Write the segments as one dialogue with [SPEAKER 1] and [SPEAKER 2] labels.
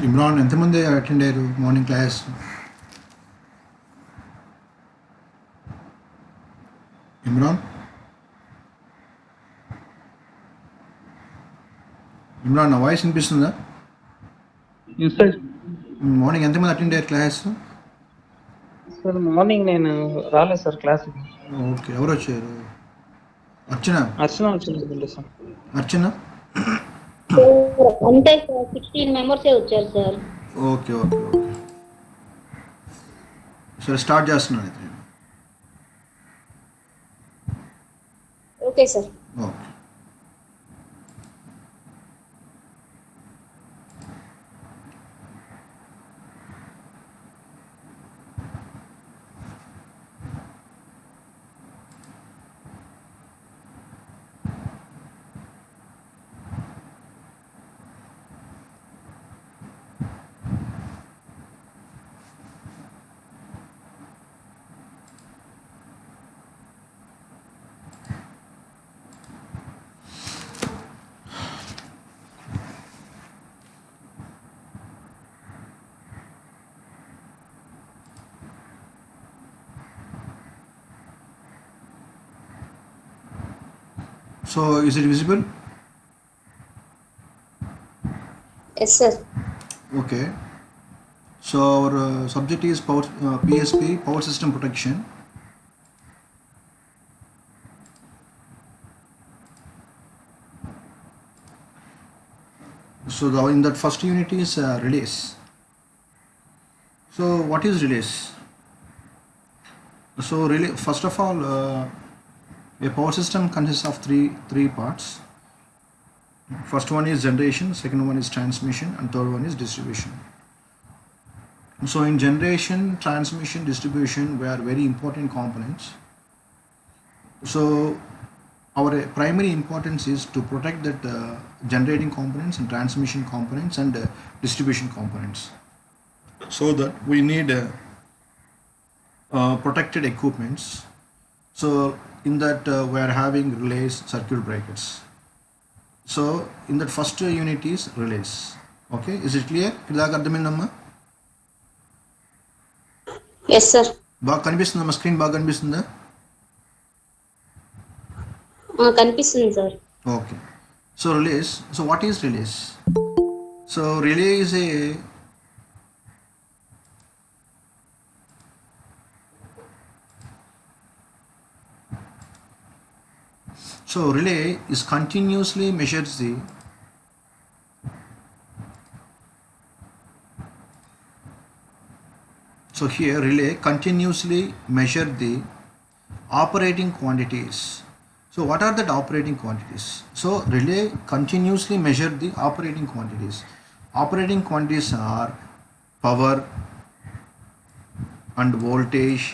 [SPEAKER 1] ఇమ్రాన్ ఎంతమంది అటెండ్ అయ్యారు morning class? Imran Imran నా వాయిస్ వినిపిస్తుందా?
[SPEAKER 2] సార్
[SPEAKER 1] మార్నింగ్ ఎంతమంది అటెండ్ అయ్యారు క్లాస్?
[SPEAKER 2] సార్ మార్నింగ్ నేను రాలేదు సార్ క్లాస్కి.
[SPEAKER 1] ఓకే, ఎవరు వచ్చారు? అర్చన.
[SPEAKER 2] అర్చన వచ్చింది సార్.
[SPEAKER 1] అర్చన
[SPEAKER 3] అంతే సార్, 16 మెంబర్సే వచ్చారు సార్.
[SPEAKER 1] ఓకే ఓకే ఓకే సరే, స్టార్ట్ చేస్తున్నాను అయితే నేను.
[SPEAKER 3] Okay sir.
[SPEAKER 1] Okay. So is it visible?
[SPEAKER 3] Yes sir.
[SPEAKER 1] Okay. So our subject is power, PSP, Power System Protection. So in that first unit is relays. So what is relays? So relay, first of all, a power system consists of three parts. First one is generation, second one is transmission, and third one is distribution. So in generation, transmission, distribution were very important components. So our primary importance is to protect that generating components and transmission components and distribution components. So that we need protected equipments. So in that we are having relays, circuit breakers. So in that first unit is relays. Okay, is it clear? ఇలాగ అర్థమైందమ్మా?
[SPEAKER 3] Yes sir.
[SPEAKER 1] బాగా కనిపిస్తుందమ్మా? Screen బాగా కనిపిస్తుందా?
[SPEAKER 3] కనిపిస్తుంది sir.
[SPEAKER 1] Okay. So relays. So what is relays? So relay is a relay is continuously measures the here relay continuously measure the operating quantities. So what are the operating quantities? So relay continuously measure the operating quantities. Operating quantities are power and voltage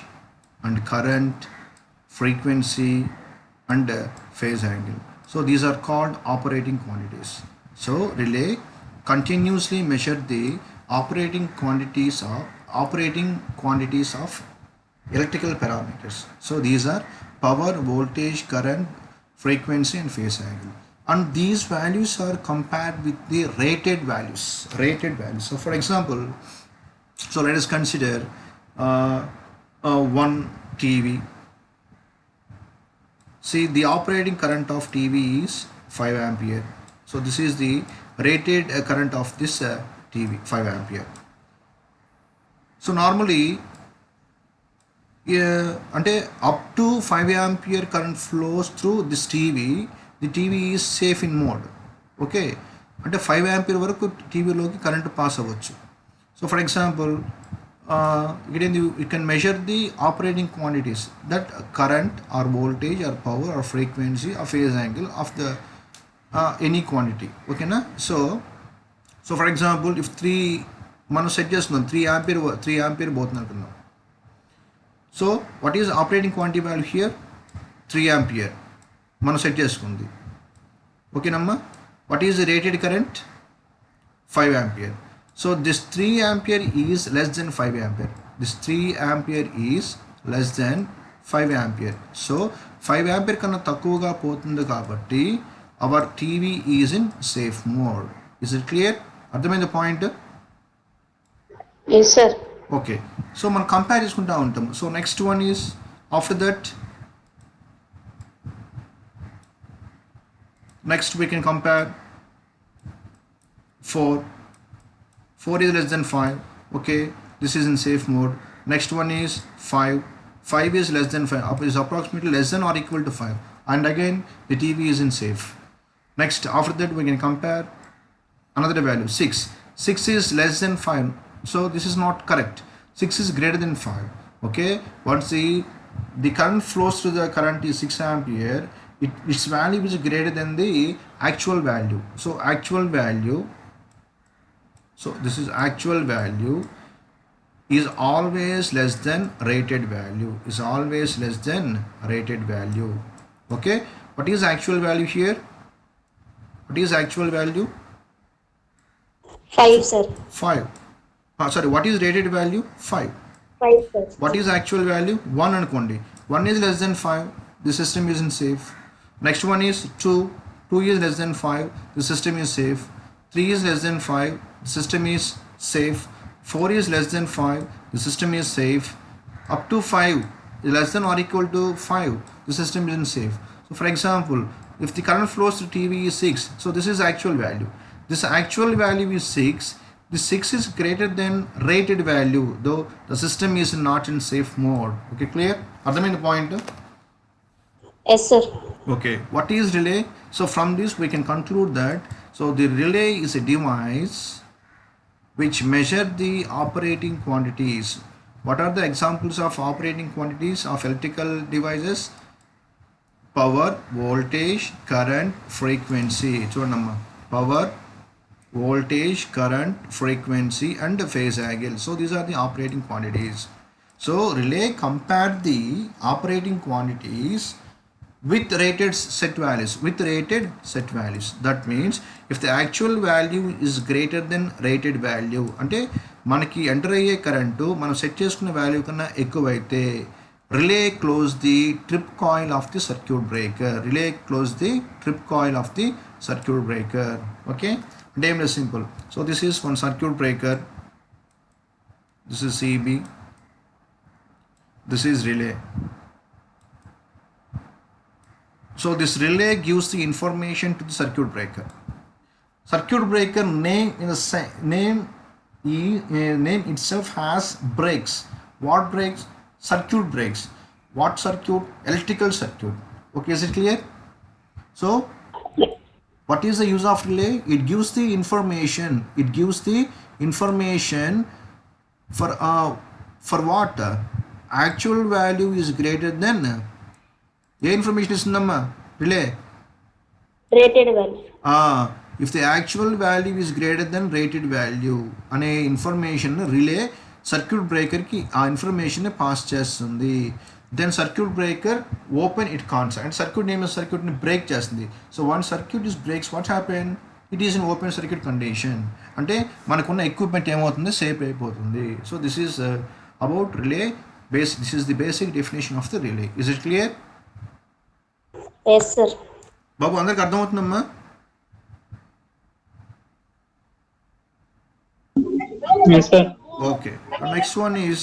[SPEAKER 1] and current, frequency and phase angle. So these are called operating quantities. So relay continuously measure the operating quantities of electrical parameters. So these are power, voltage, current, frequency and phase angle. And these values are compared with the rated values. So for example, so let us consider one TV. See, the operating current of TV is 5 ampere. So this is the rated current of this TV, 5 ampere. So normally అంటే up to 5 ampere current flows through this TV. The TV is safe in mode. Okay, అంటే 5 ampere వరకు టీవీలోకి current pass అవ్వచ్చు. So for example you can measure the operating quantities, that current or voltage or power or frequency or phase angle of the any quantity. ఓకేనా? So for example if మనం set చేస్తున్నాం 3 ampere పోతుంది అనుకుందాం. So what is operating quantity value here? 3 ampere మనం set చేసుకుంది. ఓకేనమ్మా? What is the rated current? 5 ampere. So this 3 ampere is less than 5 ampere. This 3 ampere is less than 5 ampere. So 5 ampere కన్నా తక్కువగా పోతుంది కాబట్టి our TV is in safe mode. Is it clear? అర్థమైంది point?
[SPEAKER 3] Yes, sir.
[SPEAKER 1] Okay so మనం compare చేసుకుంటూ ఉంటాం so next one is after that next we can compare 4 is less than 5. Okay, this is in safe mode. Next one is 5 is less than 5, is approximately less than or equal to 5, and again the TV is in safe. Next, after that we can compare another value 6 is less than 5, so this is not correct. 6 is greater than 5. Okay, once the current flows through the current is 6 ampere, its value is greater than the actual value. So this is actual value is always less than rated value, okay. What is actual value here? What is actual value?
[SPEAKER 3] 5, sir.
[SPEAKER 1] 5. Sorry, what is rated value? 5.
[SPEAKER 3] 5, sir.
[SPEAKER 1] What is actual value? 1 anukondi. 1 is less than 5, the system isn't safe. Next one is 2 is less than 5, the system is safe. 3 is less than 5, the system is safe. 4 is less than 5, the system is safe. Up to 5 is less than or equal to 5, the system isn't safe. So for example, if the current flows through TV is 6, so this is actual value. This actual value is 6. The 6 is greater than rated value, though the system is not in safe mode. Okay, clear? Ardhamaina point?
[SPEAKER 3] Yes, sir.
[SPEAKER 1] Okay, what is relay? So from this we can conclude that the relay is a device which measure the operating quantities. What are the examples of operating quantities of electrical devices? Power, voltage, current, frequency. Chudamma, power, voltage, current, frequency, and phase angle. So these are the operating quantities. So relay compare the operating quantities with rated set values. That means if the actual value is greater than rated value, అంటే మనకి enter అయ్యే current మనం set చేసుకున్న value కన్నా ఎక్కువైతే relay close the trip coil of the circuit breaker. Okay, అంటే ఏం లేదు, simple. So this is one circuit breaker, this is CB, this is relay. So this relay gives the information to the circuit breaker. Circuit breaker name itself has brakes. What brakes? Circuit brakes. What circuit? Electrical circuit. Okay, is it clear? So what is the use of relay? It gives the information for what? Actual value is greater than ఏ information ఇస్తుందమ్మా relay?
[SPEAKER 3] Rated value.
[SPEAKER 1] If the actual value is greater than rated value అనే information relay circuit బ్రేకర్కి ఆ information pass చేస్తుంది. Then circuit breaker open it కాన్స్ and సర్క్యూట్ని break చేస్తుంది. So one circuit is breaks, what happen? It is in open circuit condition. అంటే మనకున్న equipment ఏమవుతుంది? సేఫ్ అయిపోతుంది. So this is about relay this is the basic definition of the relay. Is it clear?
[SPEAKER 3] Yes, sir.
[SPEAKER 1] బాబు అందరికి అర్థమవుతుందమ్మా?
[SPEAKER 2] Yes, sir.
[SPEAKER 1] Okay. The next one is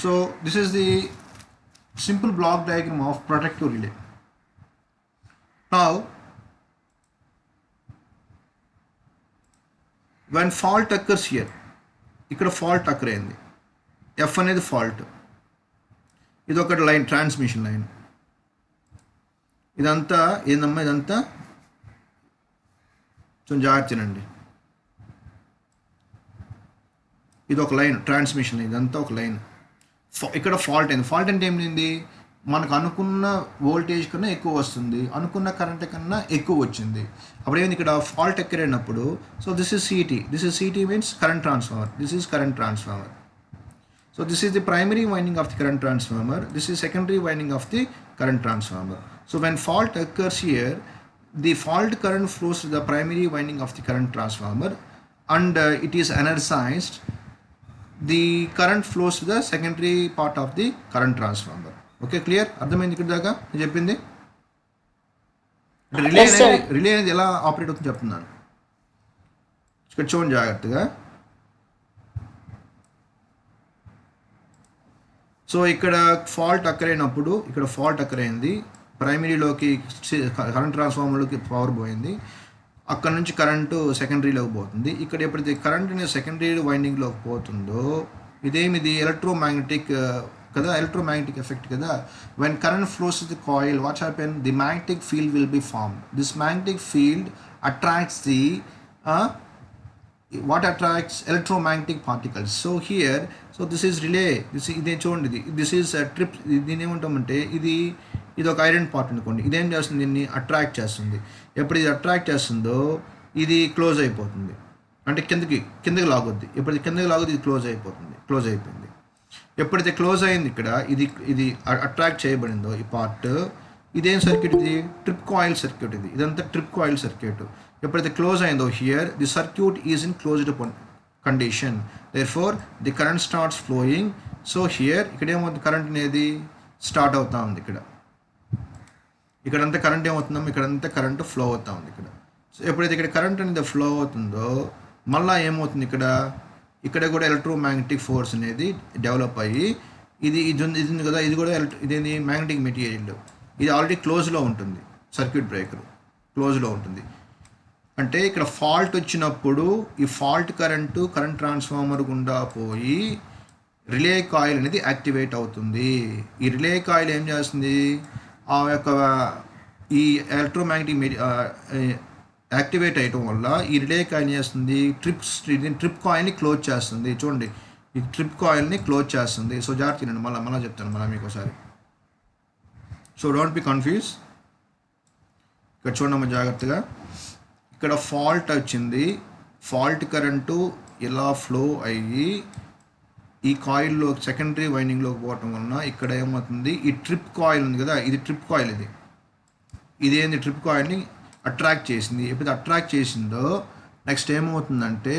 [SPEAKER 1] so this is the simple block diagram of protective relay. Now when fault occurs here, ఇక్కడ fault అక్కర్ అయింది, F అనేది fault, ఇది ఒకటి line, transmission line. ఇదంతా ఏందమ్మా? ఇదంతా కొంచెం జాగ్రత్తనండి. ఇది ఒక లైన్, ట్రాన్స్మిషన్ లైన్, ఇదంతా ఒక లైన్. ఇక్కడ ఫాల్ట్ అయింది. ఫాల్ట్ అంటే ఏమైంది? మనకు అనుకున్న వోల్టేజ్ కన్నా ఎక్కువ వస్తుంది, అనుకున్న కరెంట్ కన్నా ఎక్కువ వచ్చింది. అప్పుడు ఏమైంది? ఇక్కడ ఫాల్ట్ ఎక్కరైనప్పుడు, so this is CT means current transformer. This is current transformer. So this is the primary winding of the current transformer. This is secondary winding of the current transformer. So when fault occurs here, the fault current flows to the primary winding of the current transformer and it is energized. The current flows to the secondary part of the current transformer. Okay, clear? అర్థమైంది ఇక్కడ దాకా నేను చెప్పింది? అంటే relay
[SPEAKER 3] Yes, sir.
[SPEAKER 1] అనేది relay అనేది ఎలా operate అవుతుందో చెప్తున్నాను. ఇక్కడ చూడండి జాగ్రత్తగా. సో ఇక్కడ ఫాల్ట్ అక్కర్ అయినప్పుడు ఇక్కడ ఫాల్ట్ అక్కర్ అయింది, ప్రైమరీలోకి కరెంట్ ట్రాన్స్ఫార్మర్లోకి పవర్ పోయింది, అక్కడ నుంచి కరెంటు సెకండరీలోకి పోతుంది. ఇక్కడ ఎప్పుడైతే కరెంట్ అనేది సెకండరీ వైండింగ్లోకి పోతుందో ఇదేమిది ఎలక్ట్రోమాగ్నెటిక్ కదా, ఎలక్ట్రోమాగ్నెటిక్ ఎఫెక్ట్ కదా. When current flows the coil what happen, the magnetic field will be formed. This magnetic field attracts the what attracts electromagnetic particles. So here, so this is relay, ఇదే చూడండి, this is trip. దీని ఏమంటామంటే ఇది ఒక iron part అనుకోండి. ఇదేం చేస్తుంది, దీన్ని అట్రాక్ట్ చేస్తుంది. ఎప్పుడు ఇది అట్రాక్ట్ చేస్తుందో ఇది క్లోజ్ అయిపోతుంది, అంటే కిందకి లాగొద్ది. ఎప్పుడైతే కిందకి లాగొద్ది ఇది క్లోజ్ అయిపోయింది. ఎప్పుడైతే క్లోజ్ అయింది ఇక్కడ ఇది అట్రాక్ట్ చేయబడిందో ఈ పార్ట్, ఇదేం సర్క్యూట్, ఇది ట్రిప్ కాయిల్ సర్క్యూట్. ఇదంతా ట్రిప్ కాయిల్ సర్క్యూట్. ఎప్పుడైతే క్లోజ్ అయిందో here the circuit is in closed condition, therefore the current starts flowing. So here ఇక్కడ ఏమవుతుంది, కరెంట్ అనేది స్టార్ట్ అవుతా ఉంది. ఇక్కడంతా కరెంట్ ఏమవుతుందో, ఇక్కడంతా కరెంట్ ఫ్లో అవుతా ఉంది ఇక్కడ. సో ఎప్పుడైతే ఇక్కడ కరెంట్ అనేది ఫ్లో అవుతుందో మళ్ళీ ఏమవుతుంది, ఇక్కడ కూడా ఎలక్ట్రోమాగ్నెటిక్ ఫోర్స్ అనేది డెవలప్ అయ్యి ఇది ఉంది కదా, ఇది కూడా ఇదేంటి మ్యాగ్నెటిక్ మెటీరియల్, ఇది ఆల్రెడీ క్లోజ్లో ఉంటుంది. సర్క్యూట్ బ్రేకర్ క్లోజ్లో ఉంటుంది. అంటే ఇక్కడ ఫాల్ట్ వచ్చినప్పుడు ఈ ఫాల్ట్ కరెంట్ ట్రాన్స్ఫార్మర్ గుండా పోయి రిలే కాయిల్ అనేది యాక్టివేట్ అవుతుంది. ఈ రిలే కాయిల్ ఏం చేస్తుంది, ఆ యొక్క ఈ ఎలక్ట్రోమాగ్నెటిక్ యాక్టివేట్ అయ్యటం వల్ల ఈ రిలే కాయిల్ చేస్తుంది, ట్రిప్ కాయిల్ని క్లోజ్ చేస్తుంది. చూడండి, ఈ ట్రిప్ కాయిల్ని క్లోజ్ చేస్తుంది. సో జాగ్రత్త మళ్ళీ చెప్తాను మీకు ఒకసారి. So don't be confuse. ఇక్కడ చూడమ్మా జాగ్రత్తగా. ఇక్కడ ఫాల్ట్ వచ్చింది, ఫాల్ట్ కరెంటు ఇలా ఫ్లో అయ్యి ఈ కాయిల్లో సెకండరీ వైండింగ్లోకి పోవటం వలన ఇక్కడ ఏమవుతుంది, ఈ ట్రిప్ కాయిల్ ఉంది కదా, ఇది ట్రిప్ కాయిల్, ఇదేంది ట్రిప్ కాయిల్ని అట్రాక్ట్ చేసింది. ఎప్పుడైతే అట్రాక్ట్ చేసిందో నెక్స్ట్ ఏమవుతుందంటే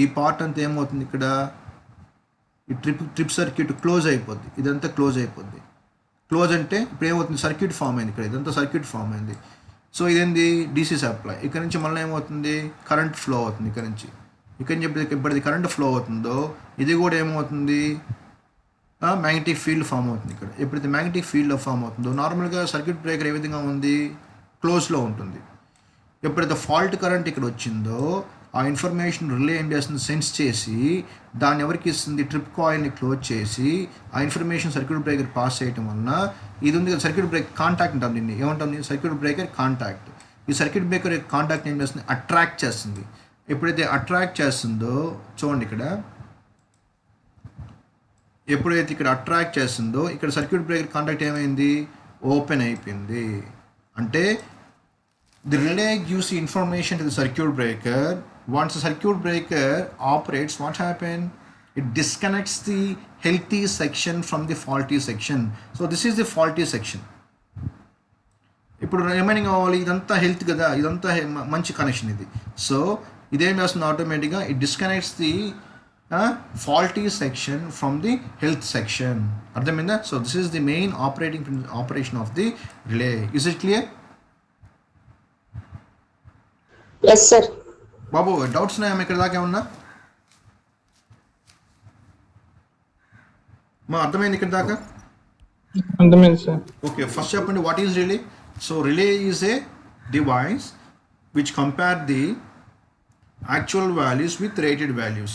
[SPEAKER 1] ఈ పార్ట్ అంతా ఏమవుతుంది, ఇక్కడ ఈ ట్రిప్ సర్క్యూట్ క్లోజ్ అయిపోద్ది. ఇదంతా క్లోజ్ అయిపోద్ది. క్లోజ్ అంటే ఇప్పుడు ఏమవుతుంది, సర్క్యూట్ ఫామ్ అయింది. ఇక్కడ ఇదంతా సర్క్యూట్ ఫామ్ అయింది. సో ఇదేంది డీసీ సప్లై. ఇక్కడ నుంచి మళ్ళీ ఏమవుతుంది, కరెంట్ ఫ్లో అవుతుంది. ఇక్కడ నుంచి ఎప్పుడైతే కరెంట్ ఫ్లో అవుతుందో ఇది కూడా ఏమవుతుంది, మ్యాగ్నెటిక్ ఫీల్డ్ ఫామ్ అవుతుంది. ఇక్కడ ఎప్పుడైతే మ్యాగ్నెటిక్ ఫీల్డ్ ఫామ్ అవుతుందో నార్మల్గా సర్క్యూట్ బ్రేకర్ ఏ విధంగా ఉంది, క్లోజ్లో ఉంటుంది. ఎప్పుడైతే ఫాల్ట్ కరెంట్ ఇక్కడ వచ్చిందో ఆ ఇన్ఫర్మేషన్ రిలే ఏం చేస్తుంది, సెన్స్ చేసి దాన్ని ఎవరికి ఇస్తుంది, ట్రిప్ కాయిల్ని క్లోజ్ చేసి ఆ ఇన్ఫర్మేషన్ సర్క్యూట్ బ్రేకర్ పాస్ చేయడం వలన ఇది ఉంది కదా, సర్క్యూట్ బ్రేకర్ కాంటాక్ట్ ఉంటుంది. దీన్ని ఏమంటుంది, సర్క్యూట్ బ్రేకర్ కాంటాక్ట్. ఈ సర్క్యూట్ బ్రేకర్ కాంటాక్ట్ ఏం చేస్తుంది, అట్రాక్ట్ చేస్తుంది. ఎప్పుడైతే అట్రాక్ట్ చేస్తుందో చూడండి, ఎప్పుడైతే ఇక్కడ అట్రాక్ట్ చేస్తుందో ఇక్కడ సర్క్యూట్ బ్రేకర్ కాంటాక్ట్ ఏమైంది, ఓపెన్ అయిపోయింది. అంటే the relay gives the information to the circuit breaker. Once the circuit breaker operates, what happens? It disconnects the healthy section from the faulty section. So this is the faulty section. ఇప్పుడు remaining అవ్వాలి, ఇదంతా health కదా, ఇదంతా మంచి connection ఇది. So ఇదేం చేస్తుంది, ఆటోమేటిక్గా it disconnects the faulty section from the health section. అర్థమైందా? So this is the main operation of the relay. Is it clear?
[SPEAKER 3] Yes sir.
[SPEAKER 1] బాబు డౌట్స్ ఉన్నాయా ఇక్కడ దాకా ఏమన్నా? అర్థమైంది ఇక్కడ దాకా?
[SPEAKER 2] అర్థమైంది సార్.
[SPEAKER 1] ఓకే, ఫస్ట్ చెప్పండి what is relay. So relay is a device which compare the actual values with rated values.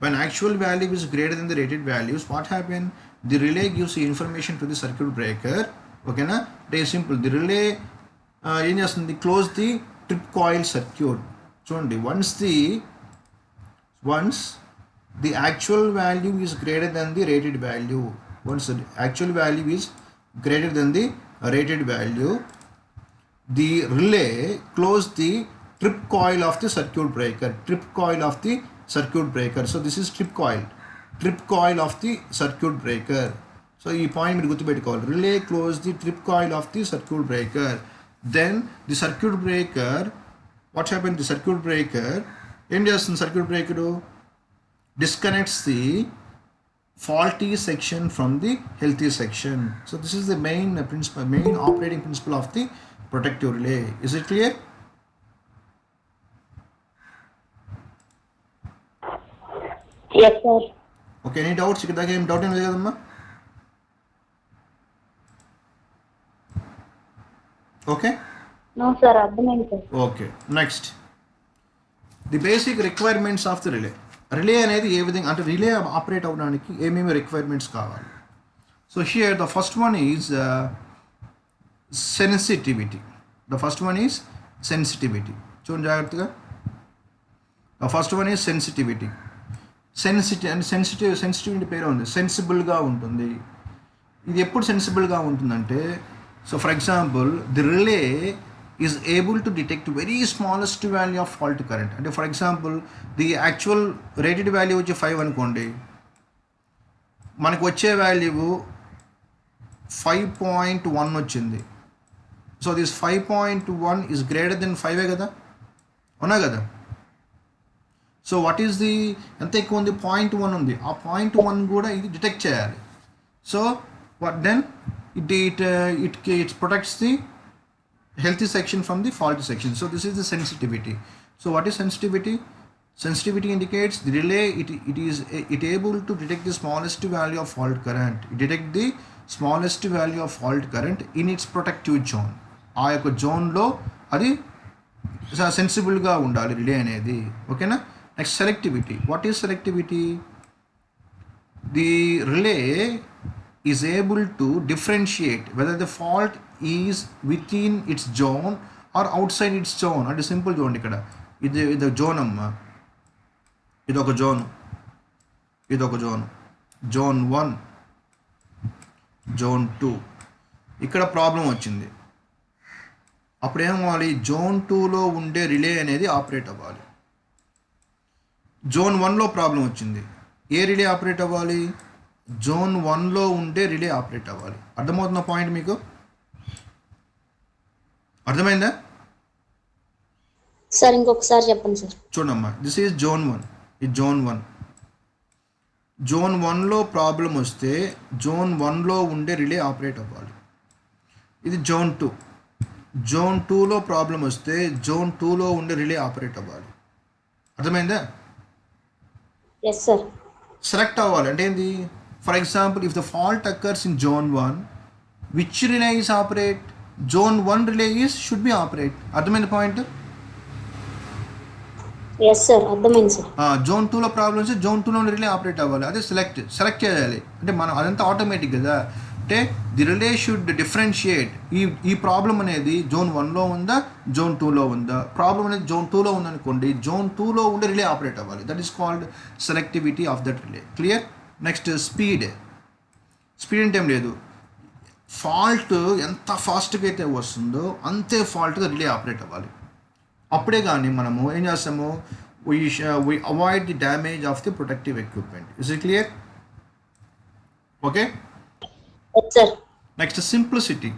[SPEAKER 1] When actual value is greater than the rated values, what happens? The relay gives the information to the circuit breaker. Okay na? It is simple. The relay close the trip coil circuit. So once the actual value is greater than the rated value, once the actual value is greater than the rated value, the relay close the trip coil of the circuit breaker. Trip coil of the circuit breaker. So this is trip coil of the circuit breaker. So ఈ point మీరు గుర్తుపెట్టుకోవాలి. Relay close the trip coil of the circuit breaker. Then the circuit breaker what's happen, the circuit breaker ఏం చేస్తుంది, circuit breaker disconnects the faulty section from the healthy section. So this is the main principle, main operating principle of the protective relay. Is it clear?
[SPEAKER 3] Yes, sir.
[SPEAKER 1] Okay, any doubts? ఇక్కడ దాకా ఏం doubt ఏం లేదు కదమ్మా? Okay
[SPEAKER 3] No, sir. అర్థమైంది sir.
[SPEAKER 1] Okay next the basic requirements of the relay. Relay అనేది ఏ విధంగా అంటే రిలే ఆపరేట్ అవ్వడానికి ఏమేమి రిక్వైర్మెంట్స్ కావాలి. So here the first one is sensitivity. The first one is sensitivity. చూడండి జాగ్రత్తగా. The first one is sensitivity. Sensitivity పేరు ఉంది, సెన్సిబుల్గా ఉంటుంది. ఇది ఎప్పుడు సెన్సిబుల్గా ఉంటుందంటే, so for example the relay is able to detect very smallest value of fault current. అంటే for example the actual rated value వచ్చి 5 అనుకోండి, మనకు వచ్చే వాల్యూ 5.1 వచ్చింది. So this 5.1 is greater than 5 కదా, అవునా కదా. సో వాట్ ఈస్ ది ఎంత ఎక్కువ ఉంది, 0.1 ఉంది. ఆ 0.1 కూడా ఇది డిటెక్ట్ చేయాలి. So what then it protects the healthy section from the faulty section. So this is the sensitivity. So what is sensitivity? Sensitivity indicates the relay it able to detect the smallest value of fault current. It detect the smallest value of fault current in its protective zone. ఆ యొక్క జోన్లో అది సెన్సిబుల్గా ఉండాలి relay అనేది. ఓకేనా. Next selectivity. What is selectivity? The relay is able to differentiate whether the fault is within its zone or outside its zone. అంటే simple చూడండి, ఇక్కడ ఇది జోన్ అమ్మ, ఇదొక జోన్, ఇదొక జోన్, జోన్ 1, జోన్ 2. ఇక్కడ ప్రాబ్లం వచ్చింది. అప్పుడు ఏమవ్వాలి, జోన్ 2లో ఉండే రిలే అనేది ఆపరేట్ అవ్వాలి. జోన్ 1లో ప్రాబ్లం వచ్చింది, ఏ రిలే ఆపరేట్ అవ్వాలి, జోన్ 1లో ఉండే రిలే ఆపరేట్ అవ్వాలి. అర్థమవుతున్న పాయింట్ మీకు? అర్థమైందా
[SPEAKER 3] సార్? ఇంకొకసారి చెప్పండి సార్.
[SPEAKER 1] చూడమ్మా, దిస్ ఈజ్ జోన్ 1. ఇది జోన్ 1. జోన్ 1లో ప్రాబ్లం వస్తే జోన్ 1లో ఉండే రిలే ఆపరేట్ అవ్వాలి. ఇది జోన్ 2. జోన్ 2లో ప్రాబ్లం వస్తే జోన్ 2లో ఉండే రిలే ఆపరేట్ అవ్వాలి. అర్థమైందా?
[SPEAKER 3] Yes sir.
[SPEAKER 1] సెలెక్ట్ అవ్వాలి అంటే ఏంది? For example, if the fault occurs in zone 1, which relay is operate? Zone 1 relay should be operate. అర్థమైన పాయింట్?
[SPEAKER 3] ఎస్ సార్, అర్థమైంది సార్.
[SPEAKER 1] జోన్ 2లో ప్రాబ్లమ్ వస్తే జోన్ 2లో రిలే ఆపరేట్ అవ్వాలి. అదే సెలెక్ట్ చేయాలి. అంటే మనం అదంతా ఆటోమేటిక్ కదా. అంటే ది రిలే షుడ్ డిఫరెన్షియేట్. ఈ ప్రాబ్లం అనేది జోన్ 1లో ఉందా, జోన్ 2లో ఉందా. ప్రాబ్లం అనేది జోన్ 2లో ఉందనుకోండి, జోన్ 2లో ఉండే రిలే ఆపరేట్ అవ్వాలి. That is called selectivity of that relay. Clear? Next speed. Speed అంటే ఏం లేదు, ఫాల్ట్ ఎంత ఫాస్ట్గా అయితే వస్తుందో అంతే ఫాల్ట్గా రిలే ఆపరేట్ అవ్వాలి. అప్పుడే కానీ మనము ఏం చేస్తాము, we avoid the damage of the protective equipment. Is it clear? Okay.
[SPEAKER 3] Yes sir.
[SPEAKER 1] Next simplicity.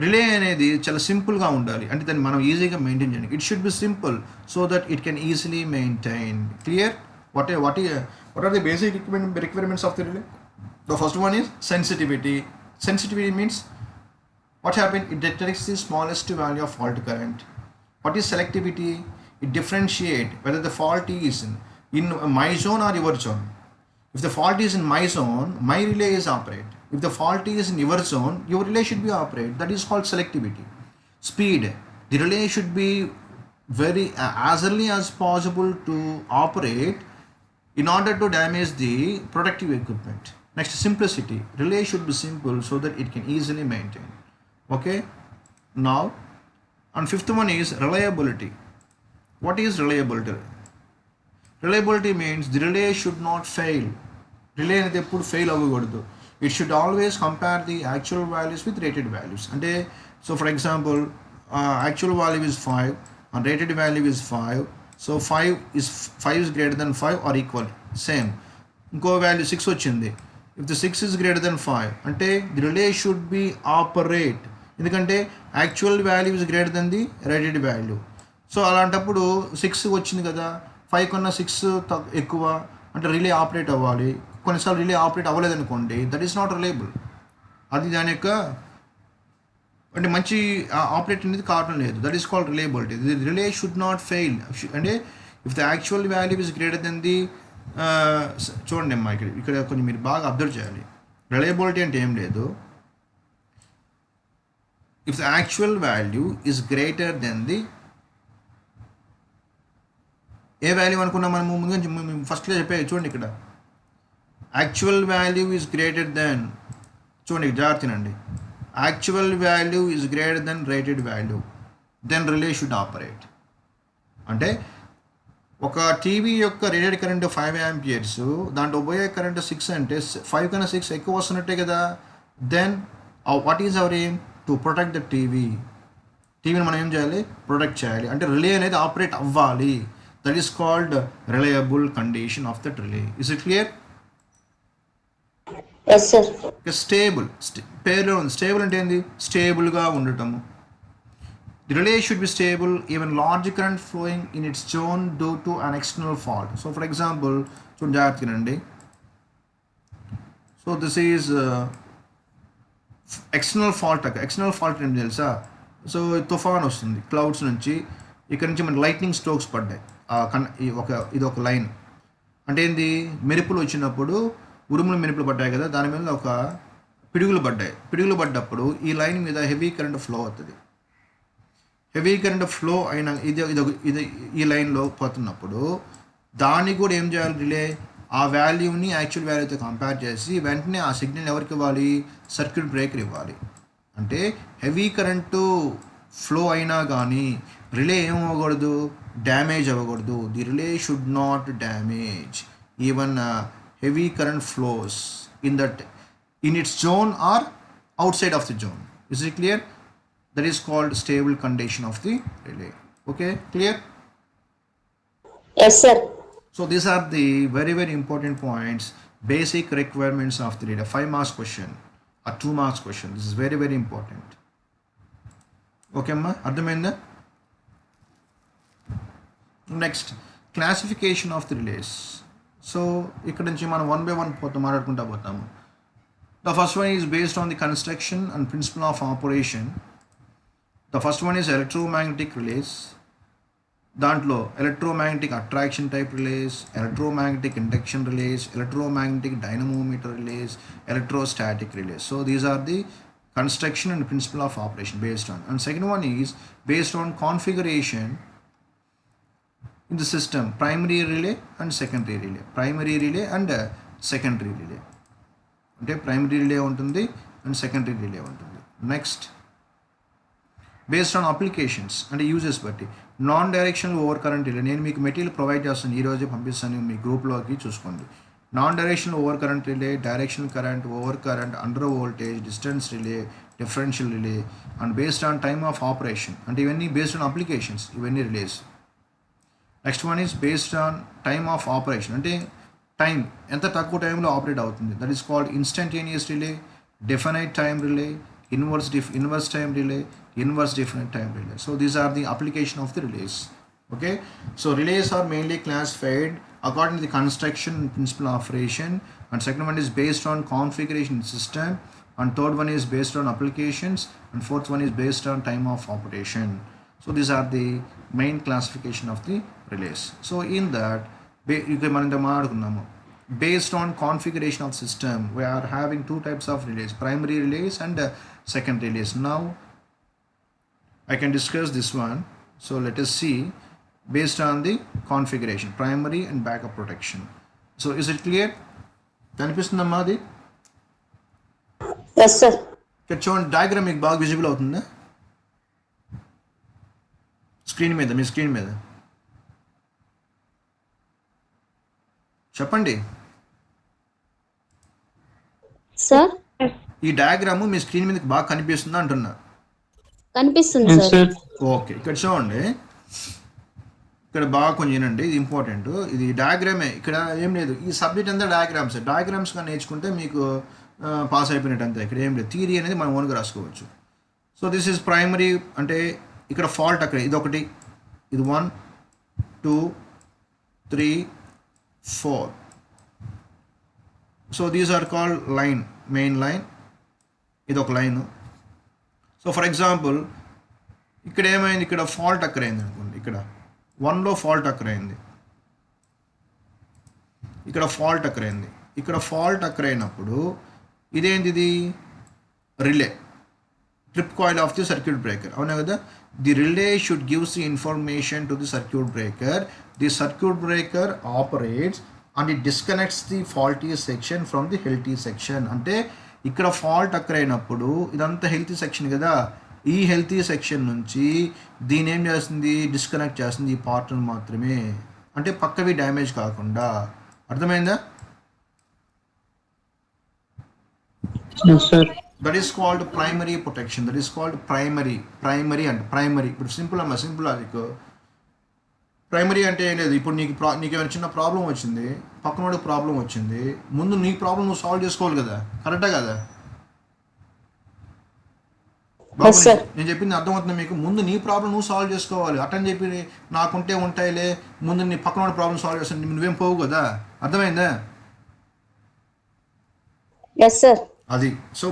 [SPEAKER 1] Relay అనేది చాలా సింపుల్గా ఉండాలి, అంటే దాన్ని మనం ఈజీగా మెయింటైన్ చేయాలి. It should be simple so that it can easily maintain. Clear? What are the basic requirements of the relay? The first one is sensitivity. Sensitivity means what happened? It detects the smallest value of fault current. What is selectivity? It differentiates whether the fault is in my zone or your zone. If the fault is in my zone, my relay is operate. If the fault is in your zone, your relay should be operate. That is called selectivity. Speed. The relay should be very as early as possible to operate in order to damage the protective equipment. Next, simplicity. Relay should be simple so that it can easily maintain. Okay. Now, and fifth one is reliability. What is reliability? Reliability means the relay should not fail. Relay అనేది ఎప్పుడు fail అవ్వకూడదు. It should always compare the actual values with rated values. అంటే so for example, actual value is 5 and rated value is 5. So 5 is greater than 5 or equal. Same. ఇంకో value 6 వచ్చింది. If the 6 is greater than 5, అంటే the relay should be operate. ఎందుకంటే actual value is greater than the rated value. So అలాంటప్పుడు 6 వచ్చింది కదా, 5 కన్నా 6 ఎక్కువ అంటే రిలే ఆపరేట్ అవ్వాలి. కొన్నిసార్లు రిలే ఆపరేట్ అవ్వలేదు అనుకోండి, దట్ ఈస్ నాట్ రిలయబుల్. అది దాని యొక్క అంటే మంచి ఆపరేట్ అనేది కావడం లేదు. That is called reliability. The relay should not fail. అంటే if the actual value is greater than the చూడండి అమ్మా, ఇక్కడ కొంచెం మీరు బాగా అబ్జర్వ్ చేయాలి. రిలయబిలిటీ అంటే ఏం లేదు. If the actual value is greater than the ఏ వాల్యూ అనుకున్నాం మనము ముందుగా ఫస్ట్లో చెప్పే చూడండి, ఇక్కడ actual value is greater than, చూడండి జాగ్రత్తనండి, actual value is greater than rated value, then relay should operate. అంటే ఒక టీవీ యొక్క రేటెడ్ కరెంట్ 5 amperes, దాంట్లో పోయే కరెంట్ 6 అంటే 5 కన్నా 6 ఎక్కువ వస్తున్నట్టే కదా. Then what is our aim? To protect the టీవీని మనం ఏం చేయాలి? ప్రొటెక్ట్ చేయాలి. అంటే రిలే అనేది ఆపరేట్ అవ్వాలి. That is called reliable condition of that relay. Is it clear?
[SPEAKER 3] Yes sir.
[SPEAKER 1] Stable, పేరులో ఉంది. స్టేబుల్ అంటే ఏంది? స్టేబుల్గా ఉండటము. The relay should be stable even large current flowing in its zone due to an external fault. So for example, చూడండి జాగ్రత్తగానండి. So this is external fault. External fault ఏంటి తెలుసా? సో తుఫాన్ వస్తుంది క్లౌడ్స్ నుంచి, ఇక్కడ నుంచి మన లైట్నింగ్ స్ట్రోక్స్ పడ్డాయి. ఇది ఒక లైన్ అంటే ఏంది? మెరుపులు వచ్చినప్పుడు ఉరుములు మెరుపులు పడ్డాయి కదా, దాని మీద ఒక పిడుగులు పడ్డాయి. పిడుగులు పడ్డప్పుడు ఈ లైన్ మీద హెవీ కరెంట్ ఫ్లో అవుతుంది. హెవీ కరెంట్ ఫ్లో అయిన ఇది ఈ లైన్లో పోతున్నప్పుడు దానికి కూడా ఏం చేయాలి? రిలే ఆ వాల్యూని యాక్చువల్ వాల్యూతో కంపేర్ చేసి వెంటనే ఆ సిగ్నల్ ఎవరికి ఇవ్వాలి? సర్క్యూట్ బ్రేకర్ ఇవ్వాలి. అంటే హెవీ కరెంటు ఫ్లో అయినా కానీ రిలే ఏమవ్వకూడదు? డ్యామేజ్ అవ్వకూడదు. The relay should not damage even heavy current flows in its zone or outside of the zone. Is it clear? That is called stable condition of the relay. Okay, clear?
[SPEAKER 3] Yes sir.
[SPEAKER 1] So these are the very very important points, basic requirements of the relay. 5 marks question or 2 marks question. This is very very important. Okay amma, ardhamainda? Next, classification of the relays. So ikkada nunchi మనం 1 by 1 మాట్లాడుకుంటా పోతాము. The first one is based on the construction and principle of operation. The first one is electromagnetic relays. దాంట్లో electromagnetic attraction type relays, electromagnetic induction relays, electromagnetic dynamometer relays, electrostatic relays. So these are the construction and principle of operation based on. And second one is based on configuration in the system, primary relay and secondary relay. Primary relay and secondary relay. అంటే primary relay ఉంటుంది and secondary relay ఉంటుంది. Next based on applications అంటే uses బట్టి non directional over current relay. నేను మీకు material provide చేస్తాను, ఈరోజే పంపిస్తాను మీ గ్రూప్లోకి, చూసుకోండి. Non directional over current relay, directional current, over current, under voltage, distance relay, differential relay and based on time of operation. అంటే ఇవన్నీ బేస్డ్ ఆన్ అప్లికేషన్స్, ఇవన్నీ relays. Next one is based on time of operation. అంటే time ఎంత తక్కువ టైంలో operate అవుతుంది. That is called instantaneous relay, definite time relay, inverse time relay, inverse definite time relay. So these are the application of the relays. Okay, so relays are mainly classified according to the construction and principle of operation, and second one is based on configuration system, and third one is based on applications, and fourth one is based on time of operation. So these are the main classification of the relays. So in that based on configuration of system, we are having two types of relays, primary relays and secondary relays. Now I can discuss this one. So let us see based on the configuration, primary and backup protection. So is it clear? కనిపిస్తుందమ్మా అది?
[SPEAKER 3] Yes sir.
[SPEAKER 1] ఇక్కడ చూడండి, diagram మీకు బాగా visible అవుతుందా screen మీద? మీ screen మీద చెప్పండి.
[SPEAKER 3] సార్
[SPEAKER 1] ఈ డయాగ్రాము మీ స్క్రీన్ మీద బాగా కనిపిస్తుందా అంటున్నా?
[SPEAKER 3] కనిపిస్తుంది సార్.
[SPEAKER 1] ఓకే, ఇక్కడ చూడండి, ఇక్కడ బాగా కొంచెం వినండి, ఇది ఇంపార్టెంట్. ఇది డయాగ్రామే, ఇక్కడ ఏం లేదు. ఈ సబ్జెక్ట్ అంతా డయాగ్రామ్స్గా నేర్చుకుంటే మీకు పాస్ అయిపోయినట్టు అంతే. ఇక్కడ ఏం లేదు, థియరీ అనేది మనం ఓన్గా రాసుకోవచ్చు. So this is primary. అంటే ఇక్కడ ఫాల్ట్ అక్కడ ఇదొకటి, ఇది 1 2 3 4 so these are called line, main line, ఇది ఒక లైను. సో ఫర్ ఎగ్జాంపుల్ ఇక్కడ ఏమైంది, ఇక్కడ ఫాల్ట్ అక్కర్ అయింది అనుకోండి, ఇక్కడ 1లో ఫాల్ట్ అక్కర్ అయింది, ఇక్కడ ఫాల్ట్ అక్కర్ అయింది. ఇక్కడ ఫాల్ట్ అక్కర్ అయినప్పుడు ఇదేంటి, ఇది relay, trip coil of the circuit breaker, అవునా కదా. The relay should gives the information to the circuit breaker. The circuit breaker operates and it disconnects the faulty section from the healthy section. అంటే ఇక్కడ fault అక్కర్ అయినప్పుడు ఇదంతా healthy section కదా, ఈ healthy section నుంచి దీని ఏం చేస్తుంది, డిస్కనెక్ట్ చేస్తుంది ఈ పార్ట్ను మాత్రమే, అంటే పక్కవి డ్యామేజ్ కాకుండా. అర్థమైందా?
[SPEAKER 2] Sir
[SPEAKER 1] that is called primary protection. That is called primary అంటే ప్రైమరీ. ఇప్పుడు సింపుల్ లాజిక్. ప్రైమరీ అంటే ఏం లేదు, ఇప్పుడు నీకు ఏమైనా చిన్న ప్రాబ్లం వచ్చింది, పక్కనోడికి ప్రాబ్లం వచ్చింది, ముందు నీ ప్రాబ్లం నువ్వు సాల్వ్ చేసుకోవాలి కదా, కరెక్టా కదా బాబు?
[SPEAKER 3] Yes, sir.
[SPEAKER 1] నేను చెప్పింది అర్థమవుతుంది మీకు? ముందు నీ ప్రాబ్లం నువ్వు సాల్వ్ చేసుకోవాలి. అటని చెప్పి నాకుంటే ఉంటాయిలే, ముందు నీ పక్కనోడి ప్రాబ్లం సాల్వ్ చేస్తాను, నువ్వేం పోవు కదా. అర్థమైందా?
[SPEAKER 3] Yes sir.
[SPEAKER 1] అది. సో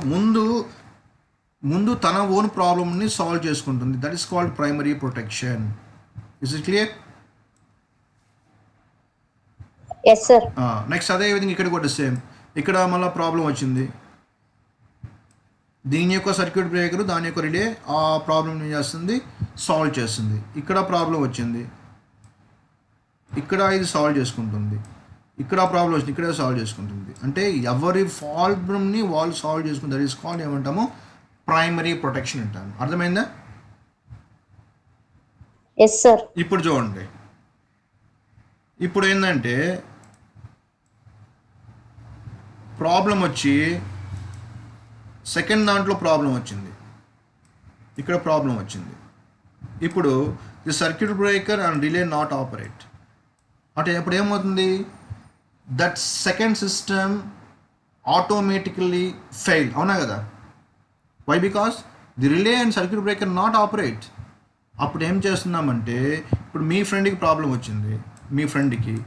[SPEAKER 1] ముందు తన ఓన్ ప్రాబ్లమ్ని సాల్వ్ చేసుకుంటుంది. That is called primary protection. Is it clear?
[SPEAKER 3] Yes sir.
[SPEAKER 1] Next అదే విధంగా ఇక్కడ కూడా సేమ్. ఇక్కడ మళ్ళీ ప్రాబ్లం వచ్చింది, దీని యొక్క సర్క్యూట్ బ్రేకర్ దాని యొక్క రిలే ఆ ప్రాబ్లమ్ ఏం చేస్తుంది, సాల్వ్ చేస్తుంది. ఇక్కడ ప్రాబ్లం వచ్చింది, ఇక్కడ ఇది సాల్వ్ చేసుకుంటుంది, ఇక్కడ ప్రాబ్లం వచ్చింది, ఇక్కడ సాల్వ్ చేసుకుంటుంది. అంటే ఎవరి ప్రాబ్లమ్ని వాళ్ళు సాల్వ్ చేసుకుంటారు. దట్ ఈస్ కాల్డ్ ఏమంటాము, ప్రైమరీ ప్రొటెక్షన్ అంటాము. అర్థమైందా?
[SPEAKER 3] Yes sir.
[SPEAKER 1] ఇప్పుడు చూడండి, ఇప్పుడు ఏంటంటే ప్రాబ్లం వచ్చి సెకండ్ దాంట్లో ప్రాబ్లం వచ్చింది, ఇక్కడ ప్రాబ్లం వచ్చింది. ఇప్పుడు the circuit breaker and relay not operate అంటే ఇప్పుడు ఏమవుతుంది, that second system automatically fail, అవునా కదా. Why? Because the relay and circuit breaker not operate. అప్పుడు ఏం చేస్తున్నామంటే, ఇప్పుడు మీ ఫ్రెండ్కి ప్రాబ్లం వచ్చింది, మీ ఫ్రెండ్కి,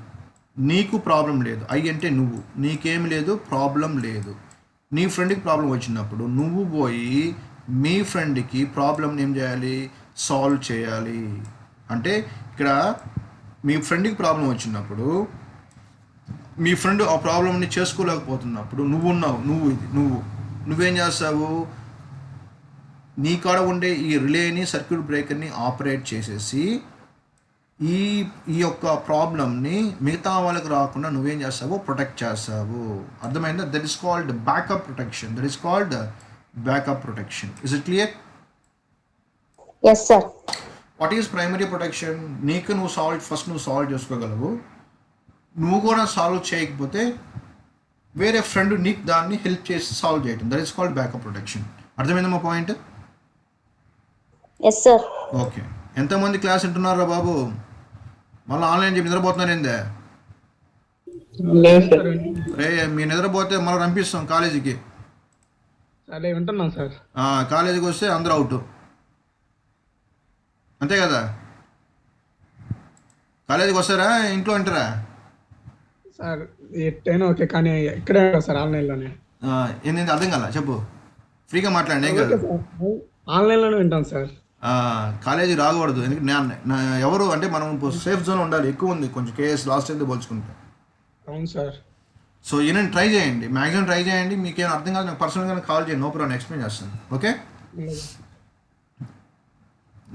[SPEAKER 1] నీకు ప్రాబ్లం లేదు, అంటే నువ్వు, నీకేం లేదు, ప్రాబ్లం లేదు. నీ ఫ్రెండ్కి ప్రాబ్లం వచ్చినప్పుడు నువ్వు పోయి మీ ఫ్రెండ్కి ప్రాబ్లమ్ని ఏం చేయాలి, సాల్వ్ చేయాలి. అంటే ఇక్కడ మీ ఫ్రెండ్కి ప్రాబ్లం వచ్చినప్పుడు మీ ఫ్రెండ్ ఆ ప్రాబ్లమ్ని చేసుకోలేకపోతున్నప్పుడు నువ్వేం చేస్తావు, నీ కాడ ఉండే ఈ రిలేని సర్క్యూట్ బ్రేకర్ని ఆపరేట్ చేసేసి ఈ యొక్క ప్రాబ్లమ్ని మిగతా వాళ్ళకి రాకుండా నువ్వేం చేస్తావు, ప్రొటెక్ట్ చేస్తావు. అర్థమైందా? That is called backup protection. That is called backup protection. Is it clear?
[SPEAKER 3] Yes sir.
[SPEAKER 1] What is primary protection? నీకు నువ్వు సాల్వ్ చేసుకోగలవు, నువ్వు కూడా సాల్వ్ చేయకపోతే వేరే ఫ్రెండ్ నీకు దాన్ని హెల్ప్ చేసి సాల్వ్ చేయటం. That is called backup protection. అర్థమైందా మా పాయింట్?
[SPEAKER 3] Yes sir.
[SPEAKER 1] ఓకే. ఎంతమంది క్లాస్ వింటున్నారా బాబు? మళ్ళీ ఆన్లైన్ చెప్పి నిద్రపోతున్నారు ఏందే?
[SPEAKER 2] లేదు సార్.
[SPEAKER 1] రే మీరు నిద్రపోతే మళ్ళీ రంపిస్తాం కాలేజీకి.
[SPEAKER 2] అదే వింటున్నాం సార్.
[SPEAKER 1] కాలేజీకి వస్తే అందరూ అవుట్, అంతే కదా. కాలేజీకి వస్తారా, ఇంట్లో ఉంటారా
[SPEAKER 2] సార్? ఎట్టైనా ఓకే, కానీ ఇక్కడే సార్, ఆన్లైన్లోనే.
[SPEAKER 1] ఏంటి అర్థం కదా, చెప్పు, ఫ్రీగా మాట్లాడండి, ఏం కాదు.
[SPEAKER 2] ఆన్లైన్లోనే వింటాం సార్.
[SPEAKER 1] కాలేజీ రాకూడదు, ఎందుకంటే ఎవరు అంటే మనం సేఫ్ జోన్ ఉండాలి. ఎక్కువ ఉంది కొంచెం కేఎస్ లాస్ట్ అయితే పోల్చుకుంటే.
[SPEAKER 2] అవును సార్.
[SPEAKER 1] సో ఈయన ట్రై చేయండి, మ్యాక్సిమం ట్రై చేయండి. మీకు ఏమైనా అర్థం కాదు నాకు పర్సనల్గా కాల్ చేయండి, నో ప్రాబ్లం, ఎక్స్ప్లెయిన్ చేస్తాను. ఓకే.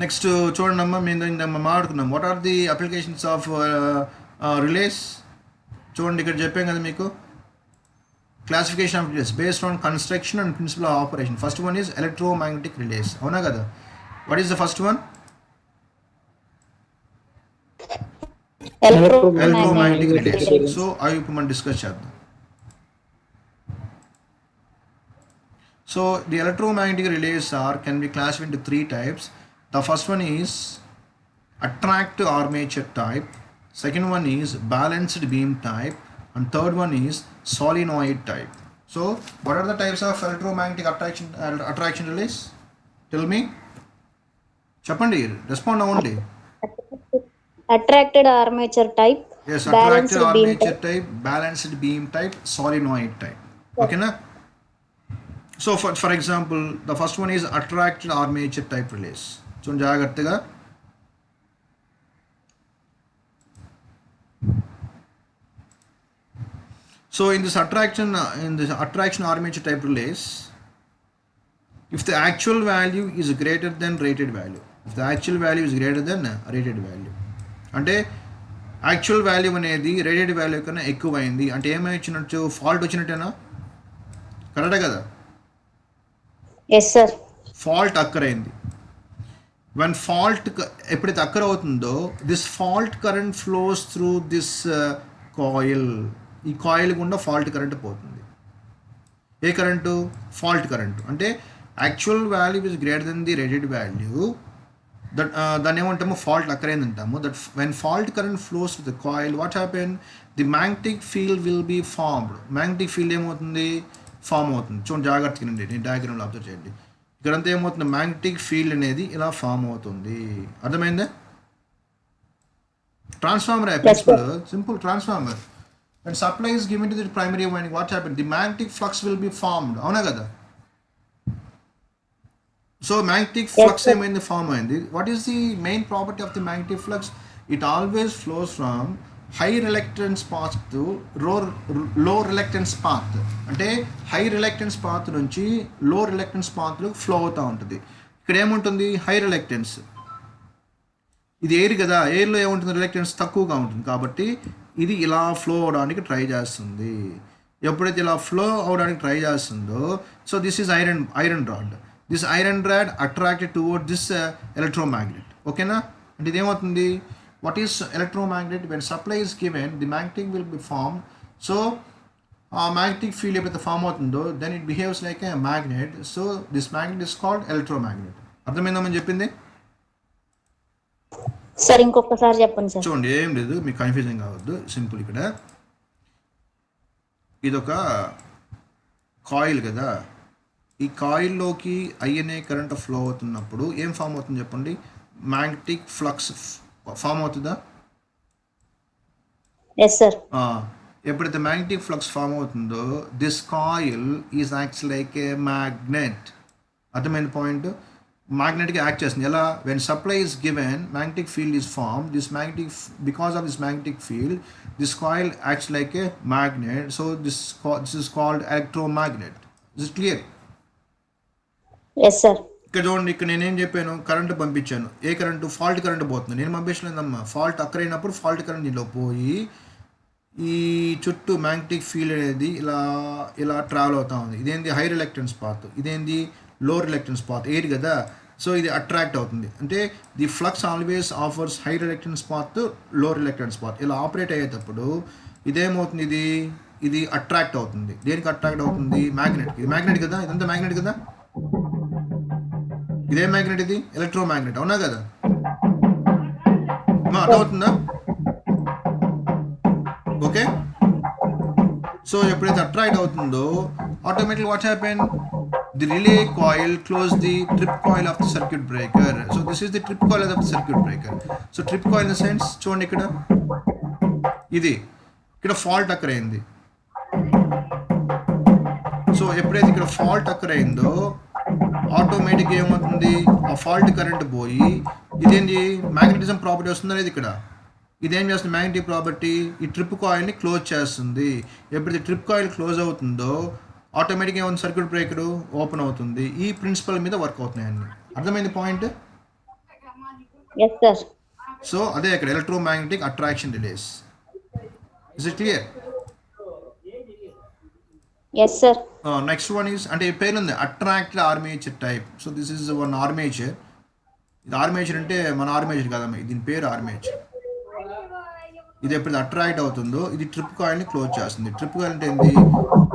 [SPEAKER 1] నెక్స్ట్ చూడండి అమ్మా, మేము మాట్లాడుకున్నాం what are the applications of relays. చూడండి ఇక్కడ చెప్పాం కదా మీకు, classification of relays based on construction and principle of operation. First one is electromagnetic relays, అవునా కదా. What is the first one? Electromagnetic relays. So అవి ఇప్పుడు మనం డిస్కస్ చేద్దాం. So the electromagnetic relays can be classified into three types. The first one is attract armature type, second one is balanced beam type, and third one is solenoid type. So what are the types of electromagnetic attraction relays? Tell me. చెప్పండి, respond అవ్వండి.
[SPEAKER 3] Attracted armature type,
[SPEAKER 1] Yes,
[SPEAKER 3] Balanced
[SPEAKER 1] attracted
[SPEAKER 3] beam
[SPEAKER 1] armature
[SPEAKER 3] type.
[SPEAKER 1] type, balanced beam type, solenoid type. Okay, na? So for example, the first one is attracted armature type relays. So జాగ్రత్తగా so in this attraction armature type relays, if the actual value is greater than rated value, if the actual value is greater than rated value, అంటే actual value అనేది rated value కన్నా ఎక్కువైంది అంటే ఏమై వచ్చినట్టు fault వచ్చినట్టేనా కరెక్టే కదా
[SPEAKER 3] Yes, sir.
[SPEAKER 1] ఫాల్ట్ అక్కర్ అయింది వన్ ఫాల్ట్ ఎప్పుడైతే అక్కర్ అవుతుందో this fault current flows through this coil ఈ కాయిల్ గుండా ఫాల్ట్ కరెంట్ పోతుంది ఏ కరెంటు ఫాల్ట్ కరెంటు అంటే actual value is greater than the rated value that దాన్ని ఏమంటాము ఫాల్ట్ అక్కరైంది అంటాము that when fault current flows to the coil what happen the magnetic field will be formed magnetic field ఏమవుతుంది form అవుతుంది చూడండి జాగ్రత్తగా నేను డయాగ్రామ్లో అబ్జర్వ్ చేయండి ఇక్కడంతా ఏమవుతుంది మ్యాగ్నెటిక్ ఫీల్డ్ అనేది ఇలా ఫామ్ అవుతుంది అర్థమైందా transformer principle simple transformer and supply is given to the primary winding what happen the magnetic flux will be formed అవునా కదా సో మ్యాగ్నెటిక్ ఫ్లక్స్ ఏమైంది ఫామ్ అయింది what is the main property of the magnetic flux it always flows from high reluctance path to low reluctance path అంటే high reluctance path నుంచి low reluctance పాత్లో flow అవుతూ ఉంటుంది ఇక్కడ ఏముంటుంది హై రిలక్టెన్స్ ఇది air కదా ఎయిర్లో ఏముంటుంది రిలక్టెన్స్ తక్కువగా ఉంటుంది కాబట్టి ఇది ఇలా ఫ్లో అవడానికి ట్రై చేస్తుంది ఎప్పుడైతే ఇలా ఫ్లో అవడానికి ట్రై చేస్తుందో so this is iron rod this iron rod attracted toward this electromagnet ఓకేనా అంటే ఇదేమవుతుంది what is electromagnet when supply is given the magnetic will be form so ఆ మ్యాగ్నెటిక్ ఫీల్డ్ ఎప్పుడైతే ఫామ్ అవుతుందో then it behaves like a magnet so this magnet is called electromagnet అర్థమైందామని చెప్పింది
[SPEAKER 3] sir ఇంకొకసారి చెప్పండి సార్.
[SPEAKER 1] చూడండి ఏం లేదు మీకు కన్ఫ్యూజన్ కావద్దు సింపుల్ ఇక్కడ ఇదొక కాయిల్ కదా ఈ కాయిల్లోకి ఐఎన్ఏ కరెంట్ ఫ్లో అవుతున్నప్పుడు ఏం ఫామ్ అవుతుంది చెప్పండి మ్యాగ్నెటిక్ ఫ్లక్స్ ఫామ్ అవుతుందా
[SPEAKER 3] ఎస్ సార్.
[SPEAKER 1] ఎప్పుడైతే మ్యాగ్నెటిక్ ఫ్లక్స్ ఫామ్ అవుతుందో this coil is acts like a magnet అర్థమైన పాయింట్ మ్యాగ్నెట్గా యాక్ట్ చేస్తుంది ఎలా when supply is given magnetic field is form this magnetic because of this magnetic field this coil acts like a magnet so this is called electromagnet is it clear
[SPEAKER 3] yes sir.
[SPEAKER 1] ఇక్కడ చూడండి ఇక్కడ నేనేం చెప్పాను current పంపించాను ఏ current fault current పోతుంది నేను పంపించలేదమ్మా fault అక్కరైనప్పుడు fault current దీనిలో పోయి ఈ చుట్టూ మ్యాగ్నెటిక్ ఫీల్డ్ అనేది ఇలా ట్రావెల్ అవుతూ ఉంది ఇదేంది హై రిలక్టెన్స్ పాత్ ఇదేంది లో రిలక్టెన్స్ పాత్ ఎయిర్ కదా సో ఇది అట్రాక్ట్ అవుతుంది అంటే the flux always offers high reluctance path లో రిలక్టెన్స్ పాత్ ఇలా ఆపరేట్ అయ్యేటప్పుడు ఇదేమవుతుంది ఇది అట్రాక్ట్ అవుతుంది దేనికి అట్రాక్ట్ అవుతుంది మ్యాగ్నెట్ ఇది మ్యాగ్నెట్ కదా ఇదంతా మ్యాగ్నెట్ కదా ఇదే మ్యాగ్నెట్ ఇది ఎలక్ట్రోమాగ్నెట్ అవునా కదా అర్థమవుతుందా ఓకే సో ఎప్పుడైతే అట్రాక్ట్ అవుతుందో automatic what happen the relay coil close the trip coil of the circuit breaker so this is the trip coil of the circuit breaker so trip coil in the sense చూడండి ఇక్కడ fault అక్కర్ అయింది so ఎప్పుడైతే ఇక్కడ fault అక్కర్ అయిందో ఆటోమేటిక్గా ఏమవుతుంది ఆ fault current పోయి ఇదేంటి మ్యాగ్నెటిజం ప్రాపర్టీ వస్తుంది అనేది ఇక్కడ ఇదేం చేస్తుంది మ్యాగ్నెటిక్ ప్రాపర్టీ ఈ ట్రిప్ కాయిల్ని క్లోజ్ చేస్తుంది ఎప్పుడైతే ట్రిప్ కాయిల్ క్లోజ్ అవుతుందో ఆటోమేటిక్గా ఏమైనా సర్క్యూట్ బ్రేకర్ ఓపెన్ అవుతుంది ఈ ప్రిన్సిపల్ మీద వర్క్ అవుతున్నాయండి అర్థమైంది పాయింట్
[SPEAKER 3] ఎస్ సార్.
[SPEAKER 1] సో అదే ఇక్కడ electromagnetic attraction relays is it clear
[SPEAKER 3] yes sir.
[SPEAKER 1] Next one is అంటే ఈ పేరు ఉంది attracted armature type so this is one armature ఇది ఆర్మేచర్ అంటే మన ఆర్మేచర్ కదమ్మా దీని పేరు ఆర్మేచర్ ఇది ఎప్పుడు అట్రాక్ట్ అవుతుందో ఇది ట్రిప్ కాయిల్ని క్లోజ్ చేస్తుంది ట్రిప్ కాయిల్ అంటే ఏంది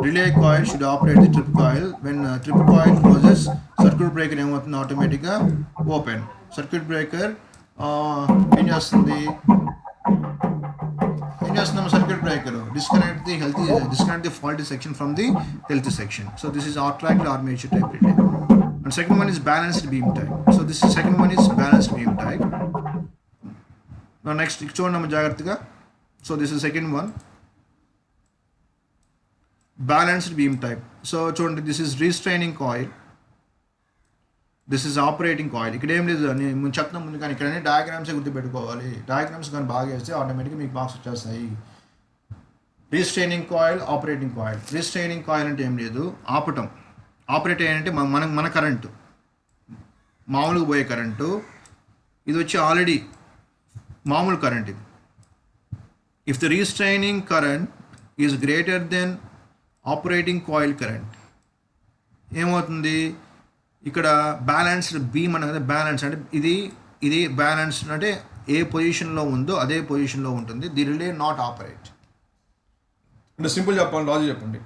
[SPEAKER 1] relay coil should operate the trip coil when trip coil closes circuit breaker ఏమవుతుంది ఆటోమేటిక్గా ఓపెన్ సర్క్యూట్ బ్రేకర్ ఏం చేస్తుంది circuit breaker disconnect the faulty section from the healthy section so this is attracted armature type relay and second one is balanced beam type so this second one is balanced beam type now next చూడండి జాగ్రత్తగా So this is second one. Balanced beam type. So చూడండి, this is restraining coil, this is operating coil. ఇక్కడ ఏం లేదు, నేను చెప్తున్నా ముందు, కానీ ఇక్కడ డయాగ్రామ్సే గుర్తుపెట్టుకోవాలి. డయాగ్రామ్స్ కానీ బాగా వేస్తే ఆటోమేటిక్గా మీకు మార్క్స్ వచ్చేస్తాయి. Restraining coil, operating coil. Restraining coil అంటే ఏం లేదు, ఆపటం. ఆపరేట్ అయ్యంటే మన కరెంటు, మామూలుగా పోయే కరెంటు. ఇది వచ్చి ఆల్రెడీ మామూలు కరెంట్ ఇది. If the restraining current is greater than operating coil current, ఏమవుతుంది ఇక్కడ బ్యాలెన్స్డ్ బీమ్ అన్న కదా. బ్యాలెన్స్ అంటే ఇది బ్యాలెన్స్డ్ అంటే ఏ పొజిషన్లో ఉందో అదే పొజిషన్లో ఉంటుంది. The relay not operate. అంటే సింపుల్ చెప్పండి, లాజిక్ చెప్పండి.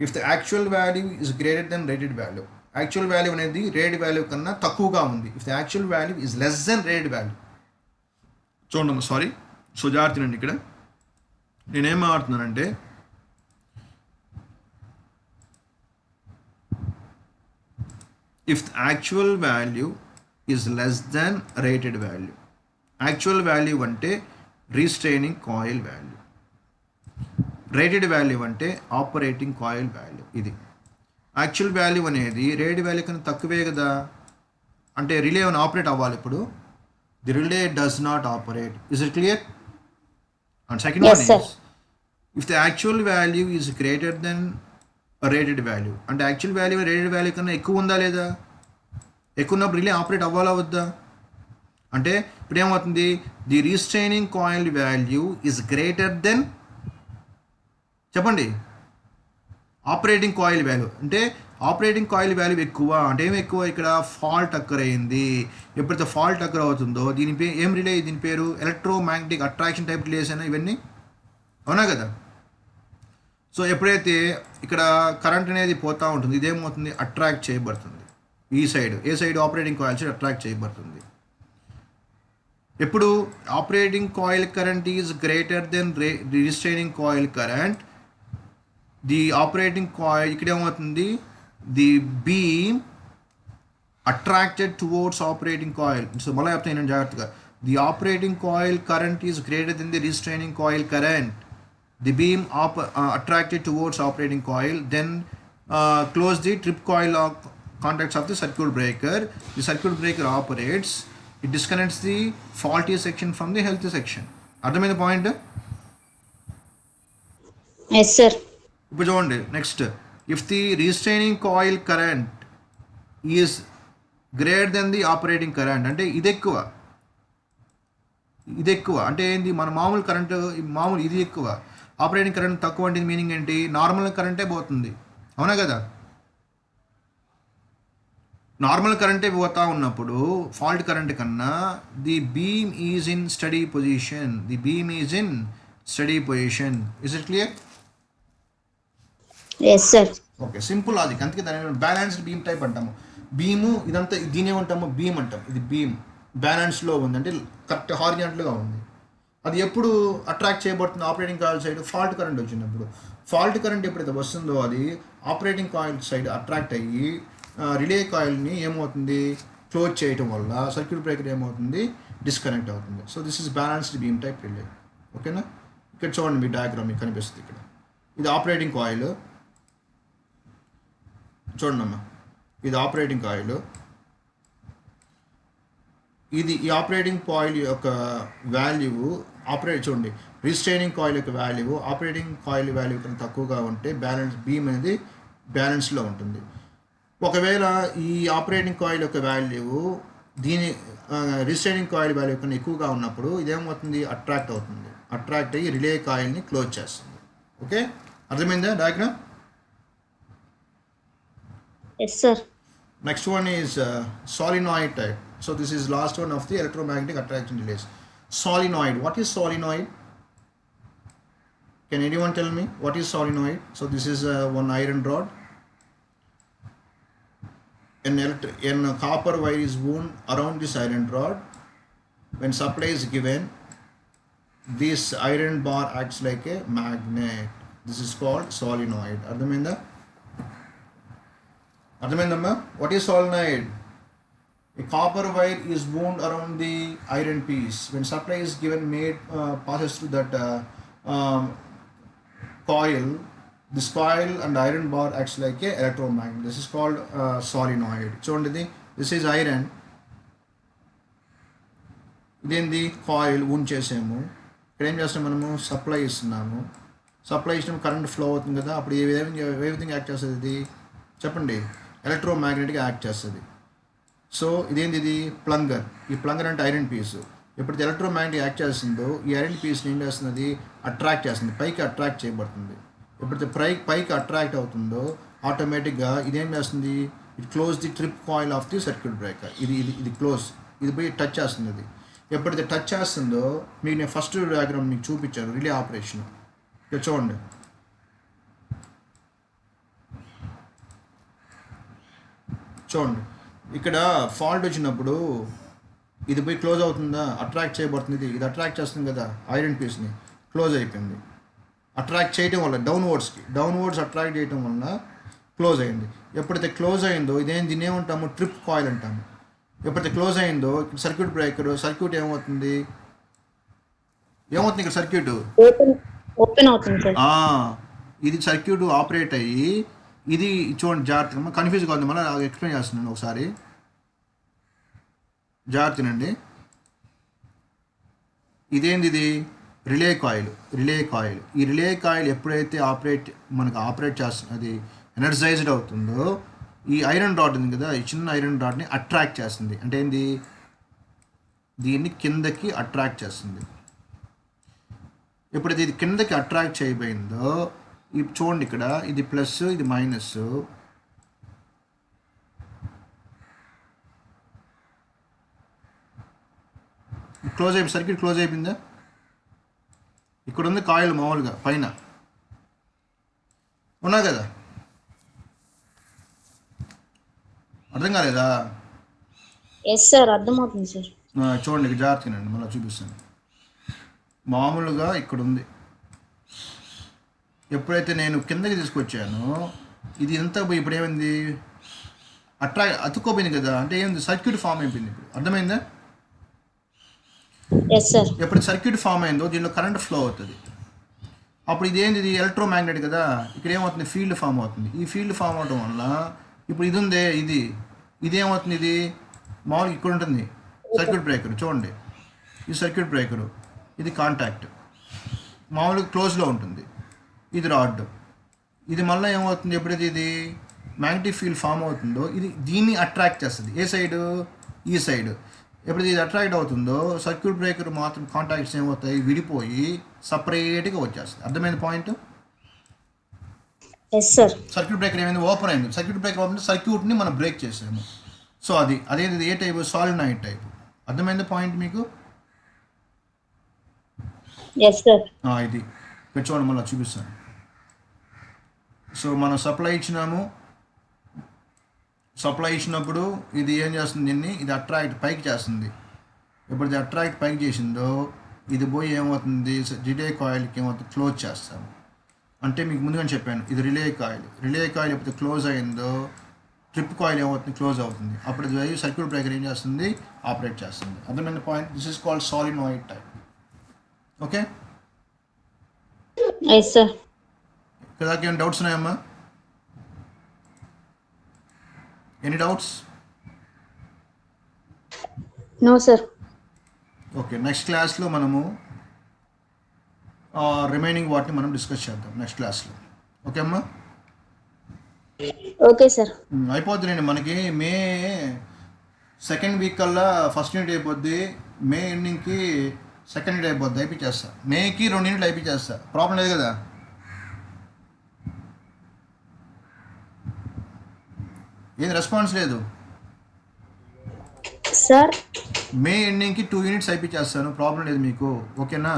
[SPEAKER 1] If the actual value is greater than rated value, actual value అనేది రేటెడ్ వాల్యూ కన్నా తక్కువగా ఉంది. If the actual value is less than rated value, చూడండి సారీ, సో జాగ్రత్తనండి. ఇక్కడ నేనేం మాట్లాడుతున్నానంటే, if the actual value is less than rated value, actual value అంటే restraining coil value, rated value అంటే operating coil value. ఇది actual value అనేది rated value కన్నా తక్కువే కదా, అంటే రిలే ఏమైనా ఆపరేట్ అవ్వాలి. ఇప్పుడు the relay does not operate. Is it clear? And second one is, if the actual value is greater than rated value, అంటే యాక్చువల్ వాల్యూ రేటెడ్ వాల్యూ కన్నా ఎక్కువ ఉందా లేదా? ఎక్కువ ఉన్నప్పుడు రిలే ఆపరేట్ అవ్వాలా వద్దా? అంటే ఇప్పుడు ఏమవుతుంది, the restraining coil value is greater than, చెప్పండి, ఆపరేటింగ్ కాయిల్ వాల్యూ. అంటే ఆపరేటింగ్ కాయిల్ వాల్యూ ఎక్కువ అంటే ఏమి ఎక్కువ, ఇక్కడ ఫాల్ట్ అక్కర్ అయింది. ఎప్పుడైతే ఫాల్ట్ అక్కర్ అవుతుందో దీని ఏం రిలే, దీని పేరు ఎలక్ట్రోమాగ్నెటిక్ అట్రాక్షన్ టైప్ రిలేస్ అయినా, ఇవన్నీ అవునా కదా. సో ఎప్పుడైతే ఇక్కడ కరెంట్ అనేది పోతూ ఉంటుంది, ఇదేమవుతుంది, అట్రాక్ట్ చేయబడుతుంది. ఈ సైడ్, ఏ side, operating coil side attract చేయబడుతుంది. ఎప్పుడు operating coil current is greater than restraining coil current, the operating coil, ఇక్కడ ఏమవుతుంది, the beam attracted towards operating coil. So మళ్ళీ చెప్తాను నేను జాగ్రత్తగా, the operating coil current is greater than the restraining coil current, the beam attracted towards operating coil, then close the trip coil contacts of the circuit breaker. The circuit breaker operates, it disconnects the faulty section from the healthy section. అర్థమైంది point?
[SPEAKER 3] Yes sir.
[SPEAKER 1] ఇప్పుడు చూడండి next, if the restraining coil current is greater than the operating current, అంటే ఇది ఎక్కువ అంటే ఏంటి, మన మామూలు కరెంటు మామూలు ఇది ఎక్కువ, ఆపరేటింగ్ కరెంట్ తక్కువ అంటే మీనింగ్ ఏంటి, నార్మల్ కరెంటే పోతుంది, అవునా కదా. నార్మల్ కరెంటే పోతా ఉన్నప్పుడు ఫాల్ట్ కరెంట్ కన్నా the beam is in steady position, the beam is in steady position. Is it clear?
[SPEAKER 3] Yes sir.
[SPEAKER 1] Okay, simple logic. అందుకే దాని బ్యాలెన్స్డ్ బీమ్ టైప్ అంటాము. బీము ఇదంతా దీని ఏమంటాము, బీమ్ అంటాం. ఇది బీమ్ బ్యాలెన్స్లో ఉంది, అంటే కరెక్ట్ హారిజాంటల్గా ఉంది. అది ఎప్పుడు అట్రాక్ట్ చేయబడుతుంది, operating coil side fault current వచ్చినప్పుడు. ఫాల్ట్ కరెంట్ ఎప్పుడైతే వస్తుందో అది ఆపరేటింగ్ కాయిల్ సైడ్ అట్రాక్ట్ అయ్యి రిలే కాయిల్ని ఏమవుతుంది, క్లోజ్ చేయటం వల్ల సర్క్యూట్ బ్రేకర్ ఏమవుతుంది, డిస్కనెక్ట్ అవుతుంది. So this is balanced beam type relay. ఓకేనా? ఇక్కడ చూడండి, మీ డయాగ్రామ్ మీకు కనిపిస్తుంది. ఇక్కడ ఇది ఆపరేటింగ్ కాయిల్, చూడండి అమ్మా, ఇది ఆపరేటింగ్ కాయిల్. ఇది ఈ ఆపరేటింగ్ కాయిల్ యొక్క వాల్యూ, చూడండి, రిస్ట్రైనింగ్ కాయిల్ యొక్క వాల్యూ ఆపరేటింగ్ కాయిల్ వాల్యూ కన్నా తక్కువగా ఉంటే బ్యాలెన్స్ బీమ్ అనేది బ్యాలెన్స్లో ఉంటుంది. ఒకవేళ ఈ ఆపరేటింగ్ కాయిల్ యొక్క వాల్యూ దీని రిస్ట్రైనింగ్ కాయిల్ వాల్యూ కన్నా ఎక్కువగా ఉన్నప్పుడు ఇదేమవుతుంది, అట్రాక్ట్ అవుతుంది. అట్రాక్ట్ అయ్యి రిలే కాయిల్ని క్లోజ్ చేస్తుంది. ఓకే, అర్థమైందా diagram?
[SPEAKER 3] Yes sir.
[SPEAKER 1] Next one is solenoid type. So this is last one of the electromagnetic attraction relays. Solenoid. What is solenoid? Can anyone tell me what is solenoid? So this is one iron rod. An copper wire is wound around this iron rod. When supply is given, this iron bar acts like a magnet. This is called solenoid. అర్థమైందమ్మా? What is solenoid? A copper wire is wound around the iron piece. When supply is given, made passes through that um, coil. This coil and iron bar acts like a electromagnet. This is called solenoid. చూడండి, this is iron. ఇదేంది coil వూన్ చేసాము. ఇక్కడ ఏం చేస్తాం మనము, supply ఇస్తున్నాము. Supply ఇచ్చినప్పుడు current flow అవుతుంది కదా, అప్పుడు ఏ విధంగా యాక్ట్ చేస్తుంది ఇది చెప్పండి, ఎలక్ట్రోమాగ్నెటిక్గా యాక్ట్ చేస్తుంది. సో ఇదేంది, ఇది ప్లంగర్. ఈ ప్లంగర్ అంటే ఐరన్ పీస్. ఎప్పుడైతే ఎలక్ట్రోమాగ్నెటిక్ యాక్ట్ చేస్తుందో ఈ ఐరన్ పీస్ని ఏం చేస్తుంది, అట్రాక్ట్ చేస్తుంది, పైకి అట్రాక్ట్ చేయబడుతుంది. ఎప్పుడైతే పైకి అట్రాక్ట్ అవుతుందో ఆటోమేటిక్గా ఇదేం చేస్తుంది, it close the trip coil of the circuit breaker. ఇది క్లోజ్, ఇది పోయి టచ్ చేస్తుంది. అది ఎప్పుడైతే టచ్ చేస్తుందో, మీకు నేను ఫస్ట్ డయాగ్రామ్ మీకు చూపించాను, రిలే ఆపరేషన్. ఇక్కడ చూడండి, ఇక్కడ ఫాల్ట్ వచ్చినప్పుడు ఇది పోయి క్లోజ్ అవుతుందా, అట్రాక్ట్ చేయబడుతుంది. ఇది అట్రాక్ట్ చేస్తుంది కదా ఐరన్ పీస్ని, క్లోజ్ అయిపోయింది. అట్రాక్ట్ చేయడం వల్ల డౌన్వర్డ్స్ అట్రాక్ట్ చేయడం వల్ల క్లోజ్ అయింది. ఎప్పుడైతే క్లోజ్ అయిందో దీన్ని ఏమంటాము, ట్రిప్ కాయిల్ అంటాము. ఎప్పుడైతే క్లోజ్ అయిందో సర్క్యూట్ బ్రేకర్, సర్క్యూట్ ఏమవుతుంది ఇక్కడ సర్క్యూట్
[SPEAKER 3] ఓపెన్ అవుతుంది సార్.
[SPEAKER 1] ఇది సర్క్యూట్ ఆపరేట్ అయ్యి, ఇది చూడండి జాగ్రత్తగా, కన్ఫ్యూజ్ కాదు, మళ్ళీ ఎక్స్ప్లెయిన్ చేస్తున్నాను ఒకసారి, జాగ్రత్తనండి. ఇదేంది, ఇది రిలే కాయిల్. ఈ రిలే కాయిల్ ఎప్పుడైతే మనకు ఆపరేట్ చేస్తుంది, అది ఎనర్జైజ్డ్ అవుతుందో, ఈ ఐరన్ రాడ్ ఉంది కదా, ఈ చిన్న ఐరన్ రాడ్ని అట్రాక్ట్ చేస్తుంది. అంటే ఏంది, దీన్ని కిందకి అట్రాక్ట్ చేస్తుంది. ఎప్పుడైతే ఇది కిందకి అట్రాక్ట్ చేయబోయిందో, చూడండి ఇక్కడ ఇది ప్లస్, ఇది మైనస్. సర్క్యూట్ క్లోజ్ అయిపోయిందా. ఇక్కడ ఉంది కాయిల్ మామూలుగా పైన ఉన్నా కదా, అర్థం కాలేదా?
[SPEAKER 3] ఎస్ సార్, అర్థమవుతుంది సార్.
[SPEAKER 1] చూడండి ఇక్కడ జాగ్రత్తగానండి, మళ్ళీ చూపిస్తాను. మామూలుగా ఇక్కడ ఉంది. ఎప్పుడైతే నేను కిందకి తీసుకొచ్చానో ఇది ఎంత పోయి ఇప్పుడు ఏమైంది, అతుక్కోపోయింది కదా, అంటే ఏమైంది, సర్క్యూట్ ఫామ్ అయిపోయింది. ఇప్పుడు అర్థమైందా?
[SPEAKER 3] Yes sir.
[SPEAKER 1] ఎప్పుడు సర్క్యూట్ ఫామ్ అయిందో దీనిలో కరెంట్ ఫ్లో అవుతుంది. అప్పుడు ఇదేంది, ఇది ఎలక్ట్రోమాగ్నెట్ కదా, ఇక్కడ ఏమవుతుంది, ఫీల్డ్ ఫామ్ అవుతుంది. ఈ ఫీల్డ్ ఫామ్ అవడం వల్ల ఇప్పుడు ఇది ఉందే, ఇదేమవుతుంది, ఇది మామూలుగా ఇక్కడ ఉంటుంది సర్క్యూట్ బ్రేకర్. చూడండి, ఈ సర్క్యూట్ బ్రేకరు, ఇది కాంటాక్ట్ మామూలుగా క్లోజ్లో ఉంటుంది. ఇది రాడ్. ఇది మళ్ళీ ఏమవుతుంది, ఎప్పుడైతే ఇది మ్యాగ్నెటిక్ ఫీల్డ్ ఫామ్ అవుతుందో ఇది దీన్ని అట్రాక్ట్ చేస్తుంది. ఏ సైడు, ఈ సైడ్. ఎప్పుడైతే ఇది అట్రాక్ట్ అవుతుందో సర్క్యూట్ బ్రేకర్ మాత్రం కాంటాక్ట్స్ ఏమవుతాయి, విడిపోయి సపరేట్గా వచ్చేస్తుంది. అర్థమైన point?
[SPEAKER 3] Yes sir.
[SPEAKER 1] Circuit breaker ఏమైంది, ఓపెన్ అయింది. సర్క్యూట్ బ్రేకర్ ఓపెన్ సర్క్యూట్ని మనం బ్రేక్ చేసాము. సో అదేంటి, ఏ టైపు, సాలినాయిడ్ టైపు. అర్థమైంది పాయింట్ మీకు?
[SPEAKER 3] Yes sir.
[SPEAKER 1] ఇది ఇక్కడ చూడండి, మళ్ళీ చూపిస్తాను. సో మనం సప్లై ఇచ్చినప్పుడు ఇది ఏం చేస్తుంది, ఇది అట్రాక్ట్ పైకి చేస్తుంది. ఎప్పుడైతే అట్రాక్ట్ పైకి చేసిందో ఇది పోయి ఏమవుతుంది, రిలే కాయిల్కి ఏమవుతుంది, క్లోజ్ చేస్తాము. అంటే మీకు ముందుగానే చెప్పాను, ఇది రిలే కాయిల్ ఎప్పుడైతే క్లోజ్ అయిందో ట్రిప్ కాయిల్ ఏమవుతుంది, క్లోజ్ అవుతుంది. అప్పుడు ఇది సర్క్యూట్ బ్రేకర్ ఏం చేస్తుంది, ఆపరేట్ చేస్తుంది. అర్థమైన point? This is called solenoid type. Okay,
[SPEAKER 3] yes sir.
[SPEAKER 1] ఇక్కడ దాకా ఏమైనా డౌట్స్ ఉన్నాయమ్మా? Any doubts?
[SPEAKER 3] No sir.
[SPEAKER 1] Okay, next క్లాస్లో మనము రిమైనింగ్ వాటిని మనం డిస్కస్ చేద్దాం నెక్స్ట్ క్లాస్లో. ఓకే అమ్మా?
[SPEAKER 3] Okay sir.
[SPEAKER 1] అయిపోద్ది. మనకి మే సెకండ్ వీక్ కల్లా ఫస్ట్ యూనిట్ అయిపోద్ది. మే ఎండింగ్కి సెకండ్ యూనిట్ అయిపోద్ది, అయిపోయిచేస్తా. మేకి 2 యూనిట్లు అయిపోయిచేస్తా, ప్రాబ్లం లేదు కదా? ఏది రెస్పాన్స్ లేదు
[SPEAKER 3] సార్?
[SPEAKER 1] మే ఎండింగ్కి 2 యూనిట్స్ అయిపోయిచేస్తాను, ప్రాబ్లం లేదు మీకు. ఓకేనా?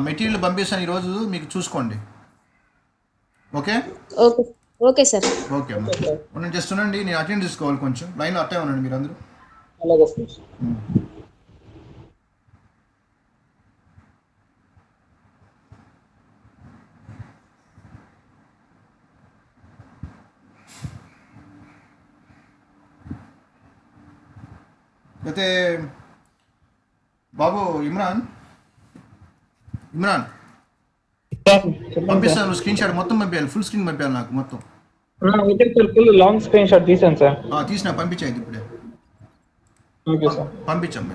[SPEAKER 1] మెటీరియల్ పంపిస్తాను ఈరోజు, మీకు చూసుకోండి. Okay
[SPEAKER 3] okay sir.
[SPEAKER 1] ఓకే అమ్మా, నేను జస్ట్ ఉండండి, నేను అటెండ్ చేసుకోవాలి, కొంచెం లైన్లో అట్టే ఉండండి మీరు అందరూ.
[SPEAKER 3] అలాగే సార్.
[SPEAKER 1] అయితే బాబు ఇమ్రాన్ పంపిస్తాను స్క్రీన్ షాట్ మొత్తం పంపించాలి, ఫుల్ స్క్రీన్ పంపించాలి నాకు మొత్తం.
[SPEAKER 4] Okay sir, full long screen shot తీసాను సార్.
[SPEAKER 1] తీసిన పంపించాయి ఇప్పుడే,
[SPEAKER 4] ఓకే సార్.
[SPEAKER 1] పంపించాం.